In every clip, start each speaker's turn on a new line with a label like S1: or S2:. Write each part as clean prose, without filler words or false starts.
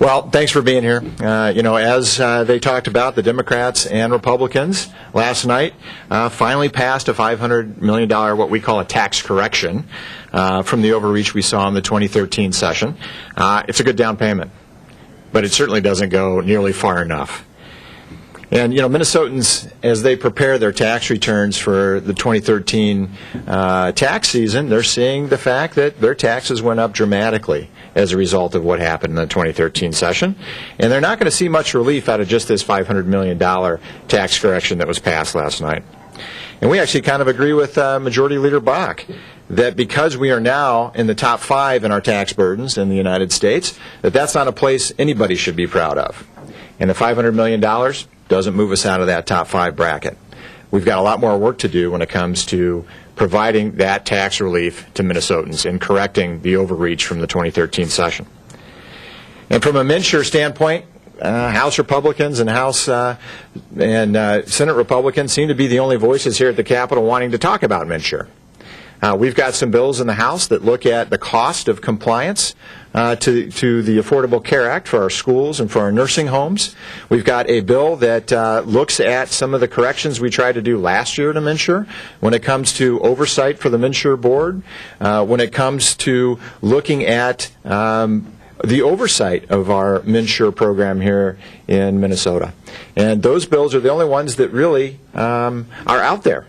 S1: Well, thanks for being here. As they talked about, the Democrats and Republicans last night finally passed a $500 million, what we call a tax correction, from the overreach we saw in the 2013 session. It's a good down payment, but it certainly doesn't go nearly far enough. And, Minnesotans, as they prepare their tax returns for the 2013 tax season, they're seeing the fact that their taxes went up dramatically as a result of what happened in the 2013 session. And they're not going to see much relief out of just this $500 million tax correction that was passed last night. And we actually kind of agree with Majority Leader Bach that because we are now in the top 5 in our tax burdens in the United States, that's not a place anybody should be proud of. And the $500 million doesn't move us out of that top 5 bracket. We've got a lot more work to do when it comes to providing that tax relief to Minnesotans and correcting the overreach from the 2013 session. And from a MNsure standpoint, House Republicans and Senate Republicans seem to be the only voices here at the Capitol wanting to talk about MNsure. We've got some bills in the House that look at the cost of compliance to the Affordable Care Act for our schools and for our nursing homes. We've got a bill that looks at some of the corrections we tried to do last year to MNsure when it comes to oversight for the MNsure board, when it comes to looking at the oversight of our MNsure program here in Minnesota. And those bills are the only ones that really are out there.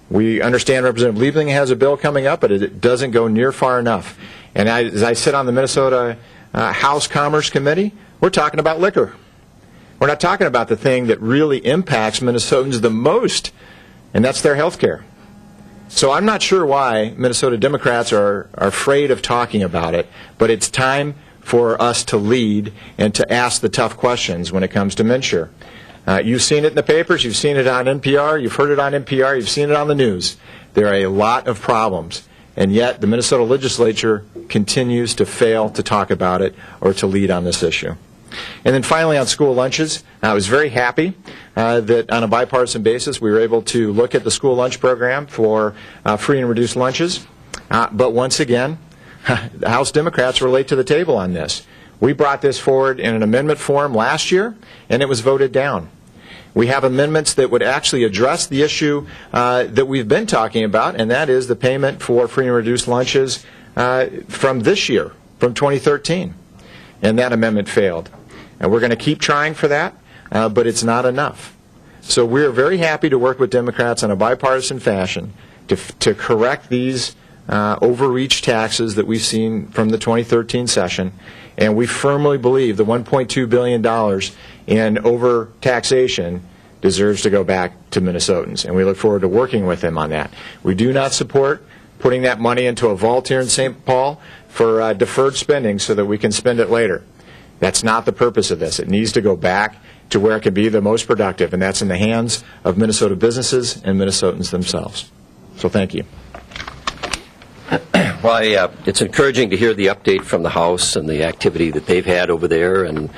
S1: We understand Representative Liebling has a bill coming up, but it doesn't go near far enough. And as I sit on the Minnesota House Commerce Committee, we're talking about liquor. We're not talking about the thing that really impacts Minnesotans the most, and that's their health care. So I'm not sure why Minnesota Democrats are afraid of talking about it, but it's time for us to lead and to ask the tough questions when it comes to MNsure. You've seen it in the papers, you've seen it on NPR, you've heard it on NPR, you've seen it on the news. There are a lot of problems, and yet the Minnesota legislature continues to fail to talk about it or to lead on this issue. And then finally on school lunches, I was very happy that on a bipartisan basis we were able to look at the school lunch program for free and reduced lunches. But once again, the House Democrats were late to the table on this. We brought this forward in an amendment form last year, and it was voted down. We have amendments that would actually address the issue that we've been talking about, and that is the payment for free and reduced lunches from this year, from 2013. And that amendment failed. And we're going to keep trying for that, but it's not enough. So we're very happy to work with Democrats in a bipartisan fashion to correct these overreach taxes that we've seen from the 2013 session. And we firmly believe the $1.2 billion in overtaxation deserves to go back to Minnesotans, and we look forward to working with them on that. We do not support putting that money into a vault here in St. Paul for deferred spending so that we can spend it later. That's not the purpose of this. It needs to go back to where it can be the most productive, and that's in the hands of Minnesota businesses and Minnesotans themselves. So thank you.
S2: Well, it's encouraging to hear the update from the House and the activity that they've had over there and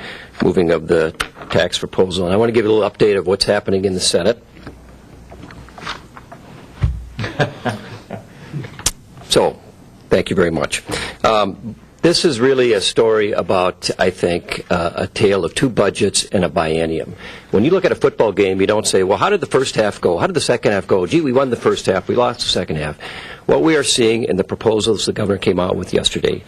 S2: moving of the tax proposal. And I want to give you a little update of what's happening in the Senate. So, thank you very much. This is really a story about, I think, a tale of two budgets and a biennium. When you look at a football game, you don't say, well, how did the first half go? How did the second half go? Gee, we won the first half. We lost the second half. What we are seeing in the proposals the governor came out with yesterday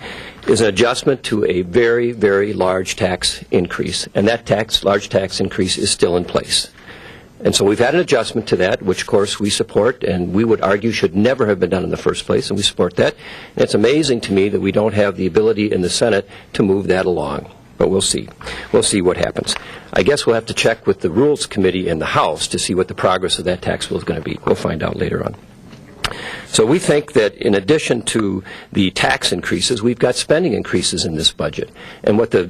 S2: is an adjustment to a very, very large tax increase. And that large tax increase is still in place. And so we've had an adjustment to that, which, of course, we support, and we would argue should never have been done in the first place, and we support that. And it's amazing to me that we don't have the ability in the Senate to move that along. But we'll see. We'll see what happens. I guess we'll have to check with the Rules Committee in the House to see what the progress of that tax bill is going to be. We'll find out later on. So we think that in addition to the tax increases, we've got spending increases in this budget. And what the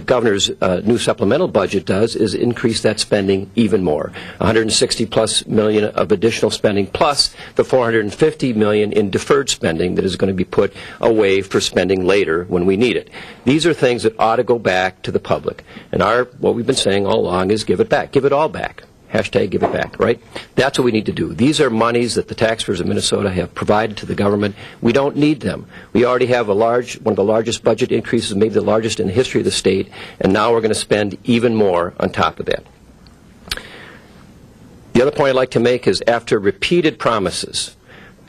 S2: governor's new supplemental budget does is increase that spending even more. $160+ million of additional spending, plus the $450 million in deferred spending that is going to be put away for spending later when we need it. These are things that ought to go back to the public. And what we've been saying all along is give it back. Give it all back. Hashtag give it back, right? That's what we need to do. These are monies that the taxpayers of Minnesota have provided to the government. We don't need them. We already have one of the largest budget increases, maybe the largest in the history of the state, and now we're going to spend even more on top of that. The other point I'd like to make is after repeated promises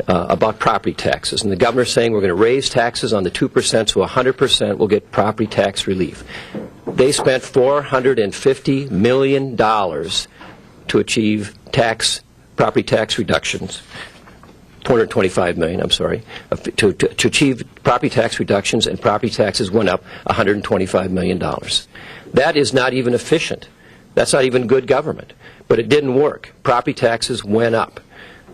S2: about property taxes, and the governor's saying we're going to raise taxes on the 2%, so 100% will get property tax relief. They spent $450 million to achieve property tax reductions. $425 million, I'm sorry, to achieve property tax reductions, and property taxes went up $125 million. That is not even efficient. That's not even good government. But it didn't work. Property taxes went up.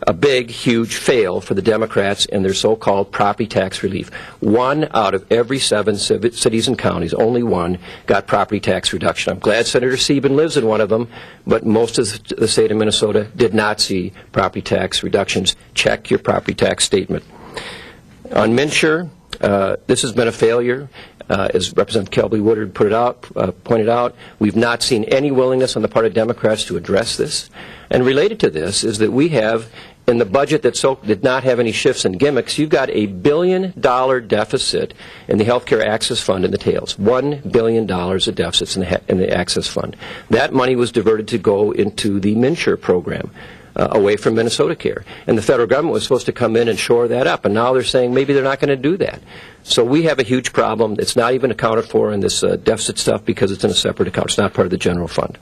S2: A big, huge fail for the Democrats and their so-called property tax relief. 1 out of every 7 cities and counties, only 1, got property tax reduction. I'm glad Senator Sieben lives in one of them, but most of the state of Minnesota did not see property tax reductions. Check your property tax statement. On MNsure, this has been a failure. As Representative Kelby Woodard pointed out, we've not seen any willingness on the part of Democrats to address this. And related to this is that we have, in the budget that did not have any shifts and gimmicks, you've got a $1 billion deficit in the Health Care Access Fund in the tails. $1 billion of deficits in the Access Fund. That money was diverted to go into the MNsure program. Away from Minnesota Care. And the federal government was supposed to come in and shore that up, and now they're saying maybe they're not going to do that. So we have a huge problem. It's not even accounted for in this deficit stuff because it's in a separate account. It's not part of the general fund.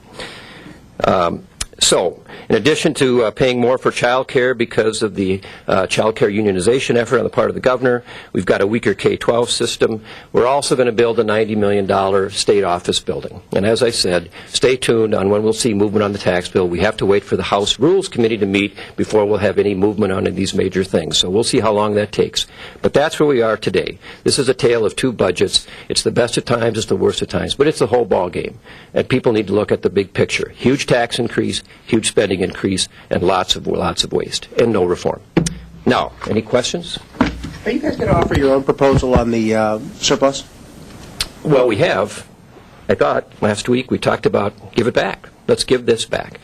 S2: So, in addition to paying more for child care because of the child care unionization effort on the part of the governor, we've got a weaker K-12 system. We're also going to build a $90 million state office building. And as I said, stay tuned on when we'll see movement on the tax bill. We have to wait for the House Rules Committee to meet before we'll have any movement on these major things. So we'll see how long that takes. But that's where we are today. This is a tale of 2 budgets. It's the best of times, it's the worst of times. But it's the whole ball game. And people need to look at the big picture. Huge tax increase, huge spending increase, and lots of waste, and no reform. Now, any questions?
S3: Are you guys going to offer your own proposal on the surplus?
S2: Well, we have. I thought last week we talked about give it back. Let's give this back.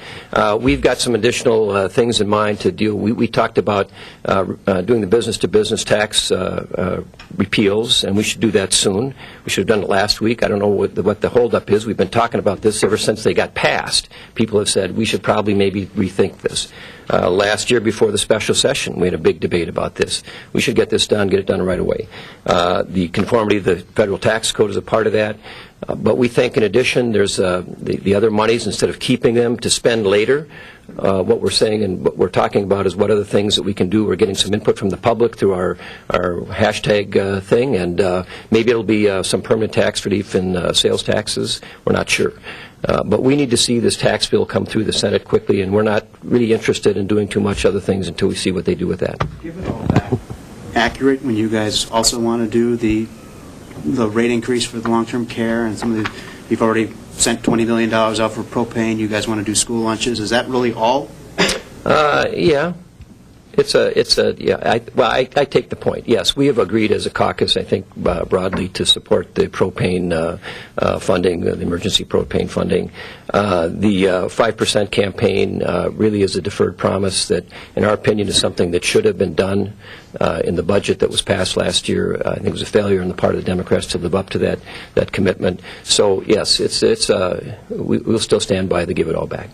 S2: We've got some additional things in mind to deal. We talked about doing the business-to-business tax repeals, and we should do that soon. We should have done it last week. I don't know what the holdup is. We've been talking about this ever since they got passed. People have said we should probably maybe rethink this. Last year before the special session, we had a big debate about this. We should get this done, get it done right away. The conformity of the federal tax code is a part of that. But we think, in addition, there's the other monies, instead of keeping them to spend later, what we're saying and what we're talking about is what are the things that we can do. We're getting some input from the public through our hashtag thing, and maybe it'll be some permanent tax relief in sales taxes. We're not sure. But we need to see this tax bill come through the Senate quickly, and we're not really interested in doing too much other things until we see what they do with that.
S3: Give it all back. Accurate when you guys also want to do the rate increase for the long-term care and some of the, you've already sent $20 million out for propane. You guys want to do school lunches. Is that really all?
S2: Yeah. I take the point. Yes, we have agreed as a caucus, I think, broadly to support the propane funding, the emergency propane funding. The 5% campaign really is a deferred promise that, in our opinion, is something that should have been done in the budget that was passed last year. I think it was a failure on the part of the Democrats to live up to that commitment. So, yes, we'll still stand by the give it all back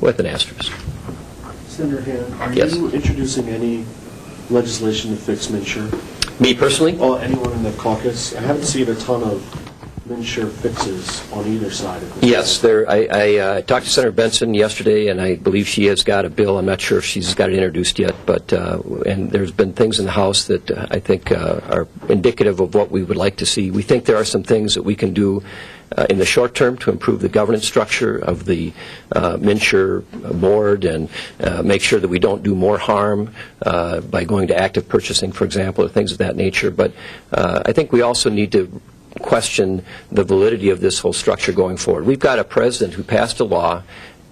S2: with an asterisk.
S4: Senator Hann, are
S2: Yes.
S4: you introducing any legislation to fix MNsure?
S2: Me personally?
S4: Or anyone in the caucus? I haven't seen a ton of MNsure fixes on either side of this.
S2: Yes, I talked to Senator Benson yesterday, and I believe she has got a bill. I'm not sure if she's got it introduced yet, but and there's been things in the House that I think are indicative of what we would like to see. We think there are some things that we can do in the short term to improve the governance structure of the MNsure board and make sure that we don't do more harm by going to active purchasing, for example, or things of that nature. But I think we also need to question the validity of this whole structure going forward. We've got a president who passed a law,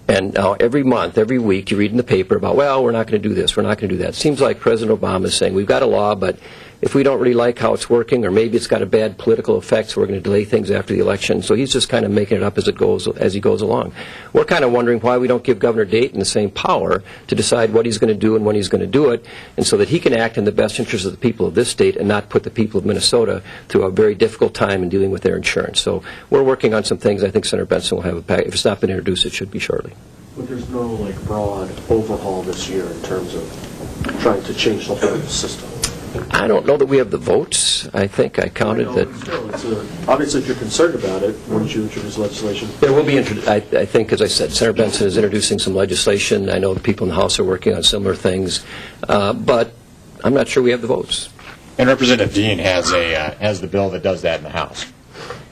S2: and now every month, every week, you read in the paper about, well, we're not going to do this, we're not going to do that. It seems like President Obama is saying, we've got a law, but if we don't really like how it's working, or maybe it's got a bad political effect, so we're going to delay things after the election. So he's just kind of making it up as he goes along. We're kind of wondering why we don't give Governor Dayton the same power to decide what he's going to do and when he's going to do it, and so that he can act in the best interest of the people of this state and not put the people of Minnesota through a very difficult time in dealing with their insurance. So we're working on some things. I think Senator Benson will have a package. If it's not been introduced, it should be shortly.
S4: But there's no like broad overhaul this year in terms of trying to change the whole system.
S2: I don't know that we have the votes. I think I counted that.
S4: Obviously, if you're concerned about it, wouldn't you introduce legislation?
S2: There will be, I think, as I said, Senator Benson is introducing some legislation. I know the people in the House are working on similar things, but I'm not sure we have the votes.
S1: And Representative Dean has the bill that does that in the House.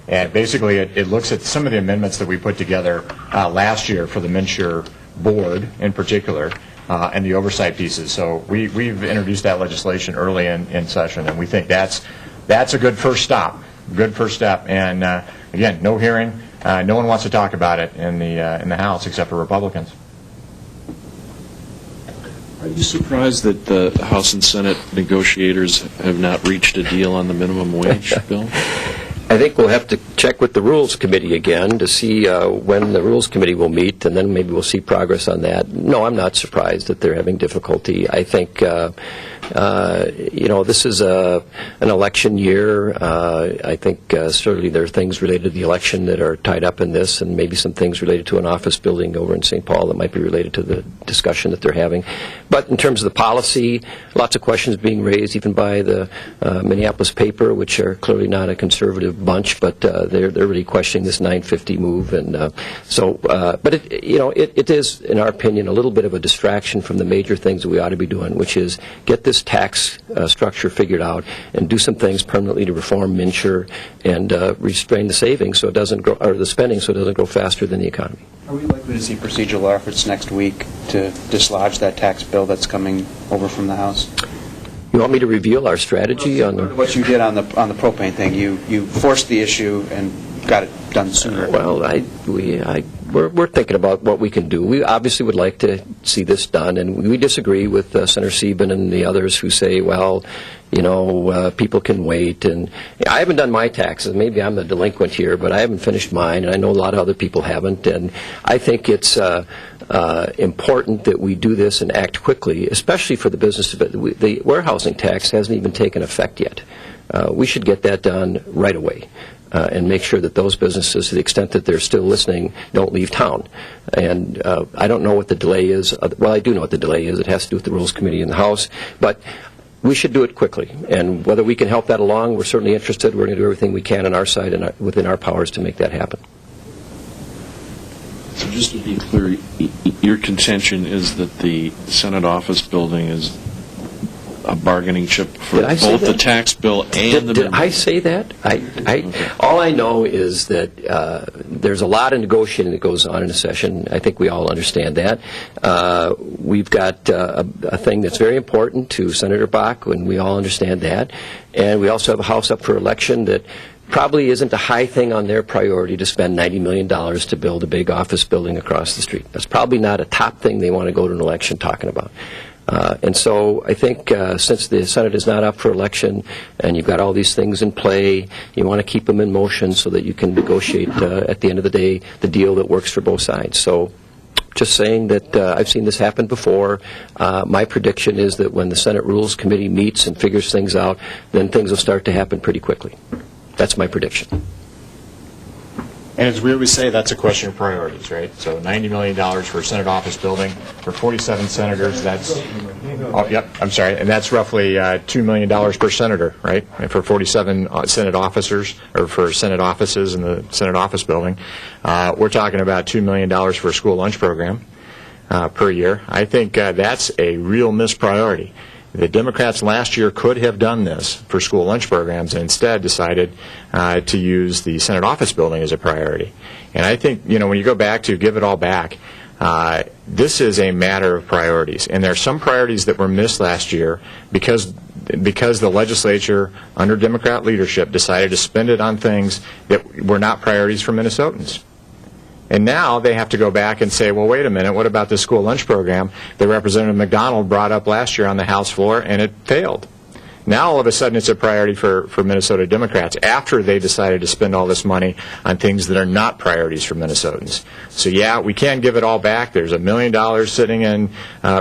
S1: And basically, it looks at some of the amendments that we put together last year for the MNsure board in particular, and the oversight pieces. So we've introduced that legislation early in session, and we think that's a good first stop. Good first step. And again, no hearing. No one wants to talk about it in the House except for Republicans.
S5: Are you surprised that the House and Senate negotiators have not reached a deal on the minimum wage bill?
S2: I think we'll have to check with the Rules Committee again to see when the Rules Committee will meet, and then maybe we'll see progress on that. No, I'm not surprised that they're having difficulty. I think, this is an election year. I think certainly there are things related to the election that are tied up in this, and maybe some things related to an office building over in St. Paul that might be related to the discussion that they're having. But in terms of the policy, lots of questions being raised, even by the Minneapolis paper, which are clearly not a conservative bunch, but they're really questioning this 950 move, and but it is, in our opinion, a little bit of a distraction from the major things that we ought to be doing, which is get this tax structure figured out and do some things permanently to reform MNsure and restrain the savings so it doesn't grow, or the spending so it doesn't grow faster than the economy.
S3: Are we likely to see procedural efforts next week to dislodge that tax bill that's coming over from the House?
S2: You want me to reveal our strategy on
S3: what you did on the propane thing? You forced the issue and got it done sooner.
S2: Well, we're thinking about what we can do. We obviously would like to see this done, and we disagree with Senator Sieben and the others who say, well, people can wait. And I haven't done my taxes. Maybe I'm a delinquent here, but I haven't finished mine, and I know a lot of other people haven't. And I think it's important that we do this and act quickly, especially for the business. The warehousing tax hasn't even taken effect yet. We should get that done right away. And make sure that those businesses, to the extent that they're still listening, don't leave town. And I don't know what the delay is. Well, I do know what the delay is. It has to do with the Rules Committee in the House. But we should do it quickly. And whether we can help that along, we're certainly interested. We're going to do everything we can on our side and within our powers to make that happen.
S5: So just to be clear, your contention is that the Senate office building is a bargaining chip for both the tax bill and the...
S2: Did I say that?
S5: Okay.
S2: All I know is that there's a lot of negotiating that goes on in a session. I think we all understand that. We've got a thing that's very important to Senator Bach, and we all understand that. And we also have a House up for election that probably isn't a high thing on their priority to spend $90 million to build a big office building across the street. That's probably not a top thing they want to go to an election talking about. And so I think since the Senate is not up for election and you've got all these things in play, you want to keep them in motion so that you can negotiate at the end of the day the deal that works for both sides. So just saying that I've seen this happen before. My prediction is that when the Senate Rules Committee meets and figures things out, then things will start to happen pretty quickly. That's my prediction.
S1: And as we always say, that's a question of priorities, right? So $90 million for a Senate office building. For 47 senators, that's... Oh, yep, I'm sorry. And that's roughly $2 million per senator, right? And for 47 Senate officers, or for Senate offices in the Senate office building, we're talking about $2 million for a school lunch program per year. I think that's a real missed priority. The Democrats last year could have done this for school lunch programs and instead decided to use the Senate office building as a priority. And I think, when you go back to give it all back, this is a matter of priorities. And there are some priorities that were missed last year because the legislature, under Democrat leadership, decided to spend it on things that were not priorities for Minnesotans. And now they have to go back and say, well, wait a minute, what about this school lunch program that Representative McDonald brought up last year on the House floor, and it failed? Now all of a sudden it's a priority for Minnesota Democrats after they decided to spend all this money on things that are not priorities for Minnesotans. So yeah, we can't give it all back. There's $1 million sitting in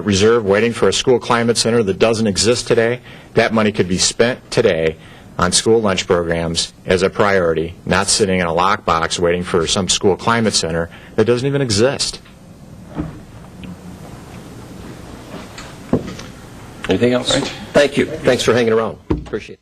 S1: reserve waiting for a school climate center that doesn't exist today. That money could be spent today on school lunch programs as a priority, not sitting in a lockbox waiting for some school climate center that doesn't even exist.
S2: Anything else? Thank you. Thanks for hanging around. Appreciate it.